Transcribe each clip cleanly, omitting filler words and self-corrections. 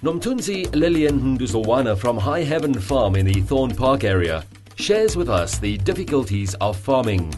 Nomthunzi Lillian Nduzulwana from High Heaven Farm in the Thorne Park area shares with us the difficulties of farming.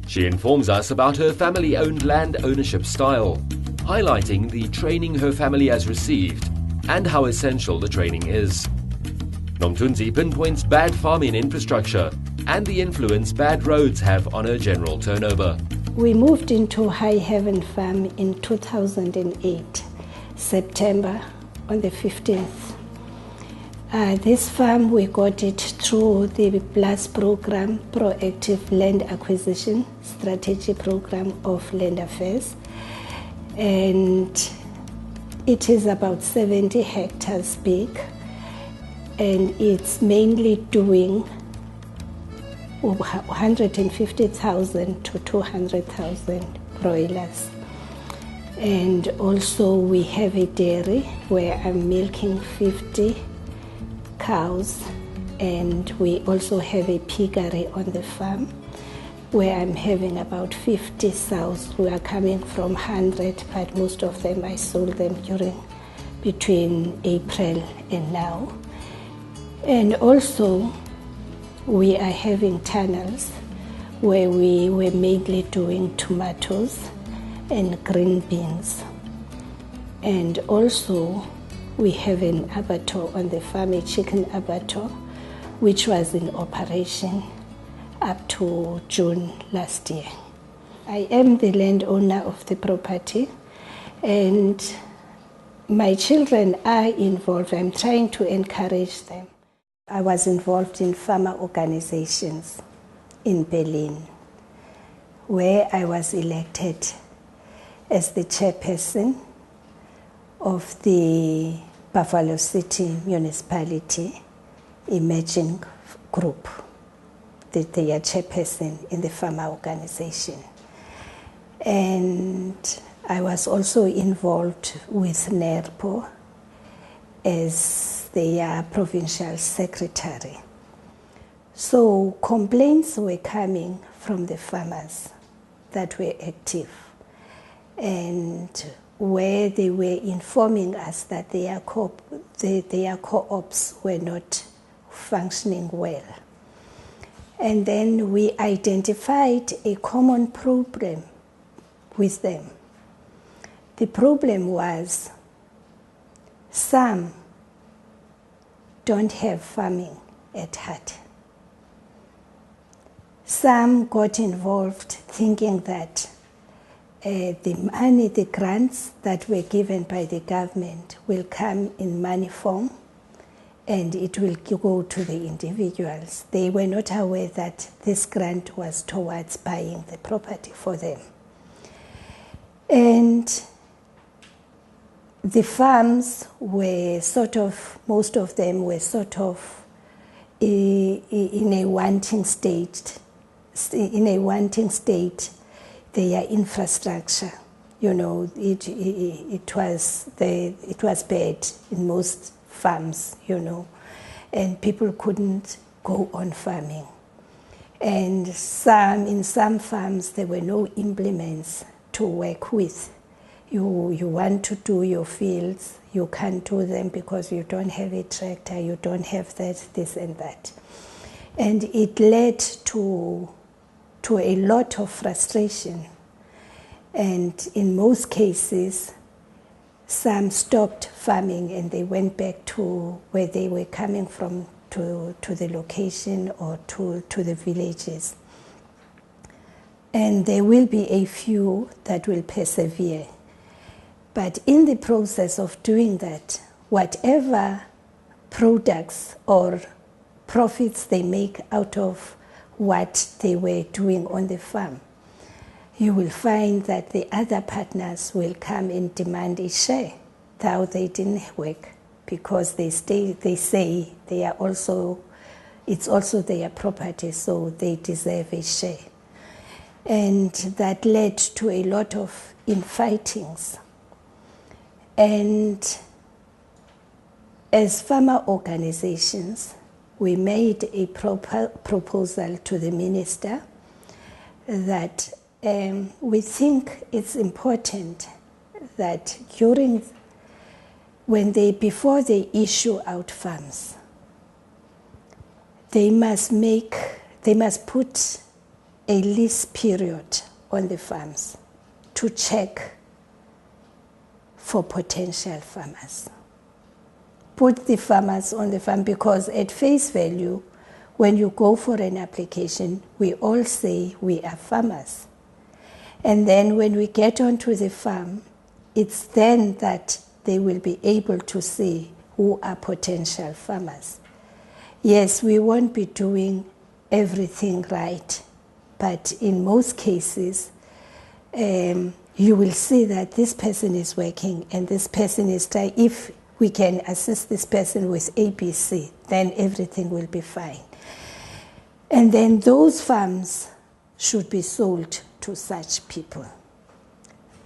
She informs us about her family-owned land ownership style, highlighting the training her family has received and how essential the training is. Nomthunzi pinpoints bad farming infrastructure and the influence bad roads have on her general turnover. We moved into High Heaven Farm in 2008, September on the 15th. This farm, we got it through the PLAS program, Proactive Land Acquisition Strategy Program of Land Affairs. And it is about 70 hectares big, and it's mainly doing 150,000 to 200,000 broilers. And also we have a dairy where I'm milking 50 cows, and we also have a piggery on the farm where I'm having about 50 sows who are coming from 100, but most of them I sold them between April and now. And also we are having tunnels where we were mainly doing tomatoes and green beans. And also we have an abattoir on the farm, a chicken abattoir, which was in operation up to June last year. I am the landowner of the property, and my children are involved. I'm trying to encourage them. I was involved in farmer organizations in Berlin, where I was elected as the chairperson of the Buffalo City Municipality Emerging Group, their chairperson in the farmer organization. And I was also involved with NERPO as their provincial secretary. So complaints were coming from the farmers that were active, and where they were informing us that their co-ops were not functioning well. And then we identified a common problem with them. The problem was some don't have farming at heart. Some got involved thinking that the money, the grants that were given by the government will come in money form and it will go to the individuals. They were not aware that this grant was towards buying the property for them. And the farms were most of them were in a wanting state, their infrastructure. It was bad in most farms, and people couldn't go on farming. And in some farms there were no implements to work with. You want to do your fields, you can't do them because you don't have a tractor, you don't have this and that. And it led to a lot of frustration. And in most cases, some stopped farming and they went back to where they were coming from, to the location or to the villages. And there will be a few that will persevere. But in the process of doing that, whatever products or profits they make out of what they were doing on the farm, you will find that the other partners will come and demand a share, though they didn't work, because they say it's also their property, so they deserve a share. And that led to a lot of infightings. And as farmer organizations, we made a proposal to the minister that we think it's important that during before they issue out farms, they must put a lease period on the farms to check for potential farmers. Put the farmers on the farm, because at face value, when you go for an application, we all say we are farmers. And then when we get onto the farm, it's then that they will be able to see who are potential farmers. Yes, we won't be doing everything right, but in most cases, you will see that this person is working and this person is trying. If we can assist this person with ABC, then everything will be fine. And then those farms should be sold to such people.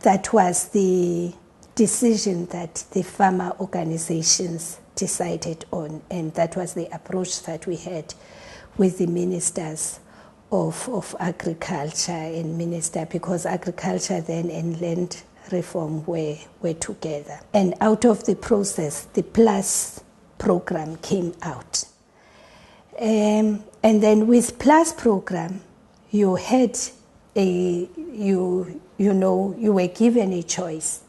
That was the decision that the farmer organizations decided on, and that was the approach that we had with the ministers of agriculture and minister, because agriculture then and land reform were together. And out of the process, the PLUS program came out. And then with PLUS program, you had you were given a choice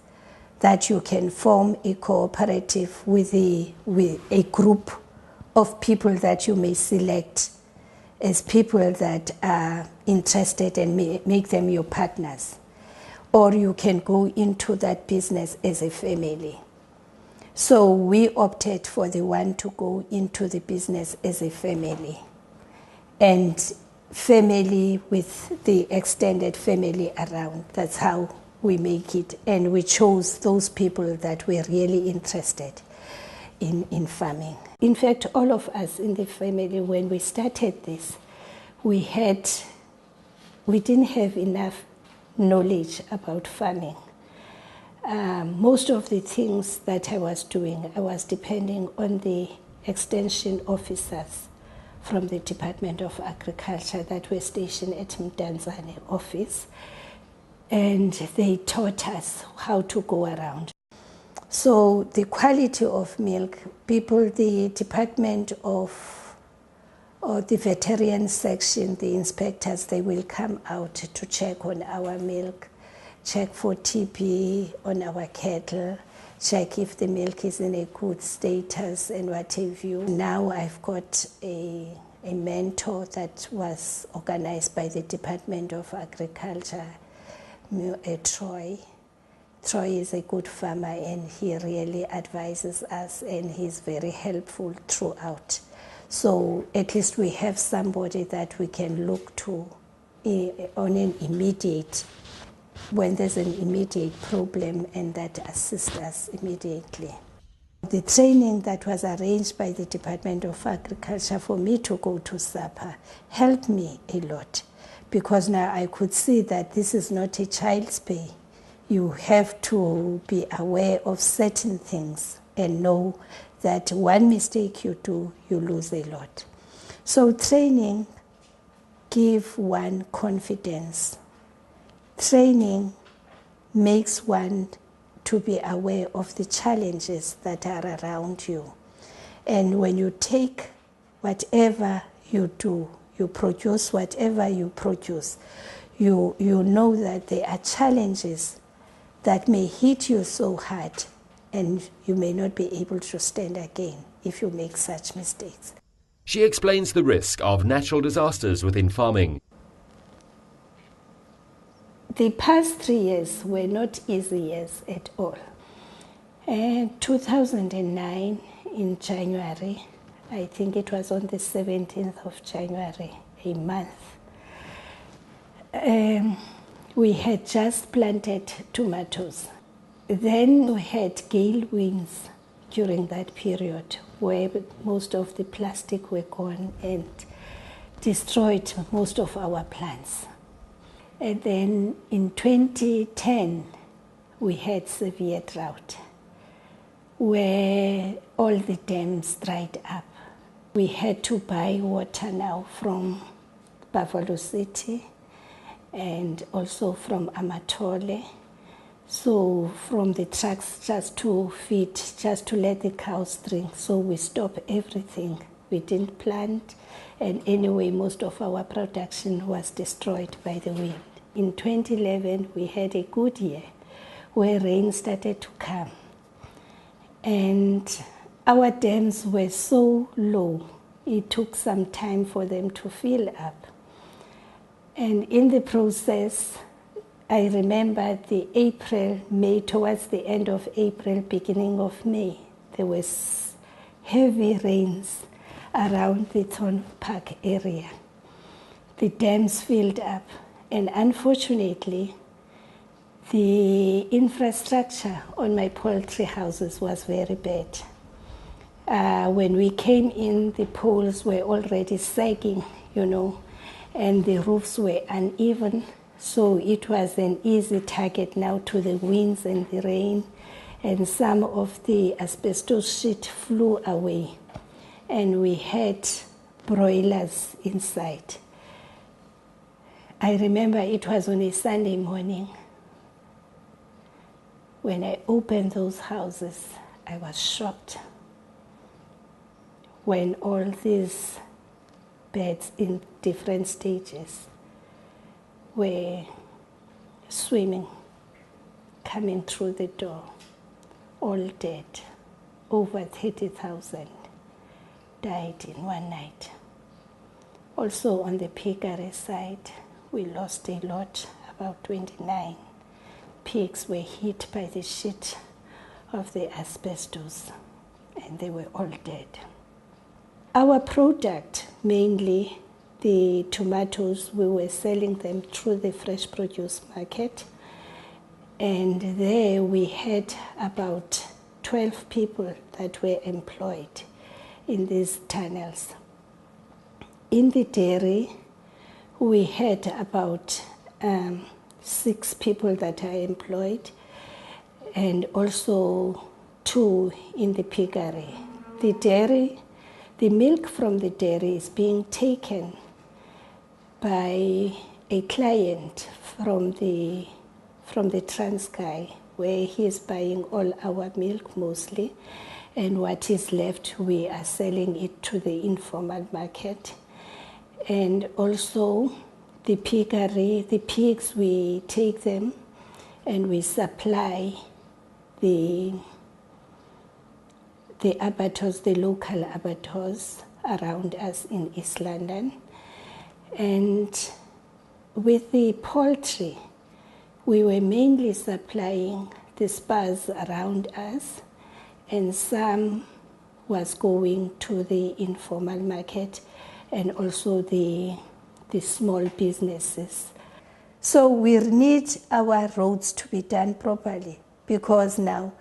that you can form a cooperative with a group of people that you may select as people that are interested and make them your partners. Or you can go into that business as a family. So we opted for the one to go into the business as a family. And family with the extended family around. That's how we make it. And we chose those people that were really interested in farming. In fact, all of us in the family, when we started this, we didn't have enough knowledge about farming. Most of the things that I was doing, I was depending on the extension officers from the Department of Agriculture that were stationed at Mdantsane office, and they taught us how to go around. So the quality of milk, the Department of, or the veterinarian section, the inspectors, they will come out to check on our milk, check for TB on our cattle, check if the milk is in a good status and what have you. Now I've got a mentor that was organized by the Department of Agriculture, Troy. Troy is a good farmer and he really advises us and he's very helpful throughout. So at least we have somebody that we can look to on an immediate, when there's an immediate problem, and that assists us immediately. The training that was arranged by the Department of Agriculture for me to go to SAPA helped me a lot, because now I could see that this is not a child's play. You have to be aware of certain things and know that one mistake you do, you lose a lot. So training gives one confidence. Training makes one to be aware of the challenges that are around you. And when you take whatever you do, you produce whatever you produce, you know that there are challenges that may hit you so hard, and you may not be able to stand again if you make such mistakes. She explains the risk of natural disasters within farming. The past 3 years were not easy years at all. 2009 in January, I think it was on the 17th of January, a month, we had just planted tomatoes. Then we had gale winds during that period where most of the plastic were gone and destroyed most of our plants. And then in 2010, we had severe drought where all the dams dried up. We had to buy water now from Buffalo City and also from Amatole. So from the trucks just to feed, just to let the cows drink. So we stopped everything. We didn't plant, and anyway, most of our production was destroyed by the wind. In 2011, we had a good year where rain started to come. And our dams were so low, it took some time for them to fill up. And in the process, I remember the April, May, towards the end of April, beginning of May, there was heavy rains around the Thorn Park area. The dams filled up, and unfortunately, the infrastructure on my poultry houses was very bad. When we came in, the poles were already sagging, and the roofs were uneven. So it was an easy target now to the winds and the rain, and some of the asbestos sheet flew away, and we had broilers inside. I remember it was on a Sunday morning. When I opened those houses, I was shocked when all these birds in different stages were swimming, coming through the door, all dead. Over 30,000 died in one night. Also on the piggery side, we lost a lot, about 29. Pigs were hit by the sheet of the asbestos, and they were all dead. Our product, mainly the tomatoes, we were selling them through the fresh produce market, and there we had about 12 people that were employed in these tunnels. In the dairy, we had about 6 people that are employed, and also 2 in the piggery. The dairy, the milk from the dairy is being taken by a client from the Transkei, where he is buying all our milk mostly, and what is left we are selling it to the informal market. And also the piggery, the pigs, we take them and we supply the abattoirs, the local abattoirs around us in East London. And with the poultry, we were mainly supplying the spas around us, and some was going to the informal market and also the small businesses. So we need our roads to be done properly, because now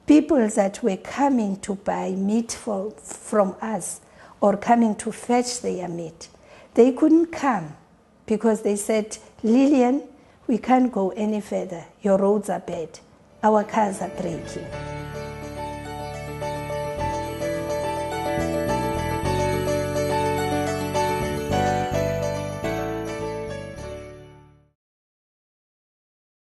people that were coming to buy meat from us or coming to fetch their meat, they couldn't come because they said, Lillian, we can't go any further. Your roads are bad. Our cars are breaking.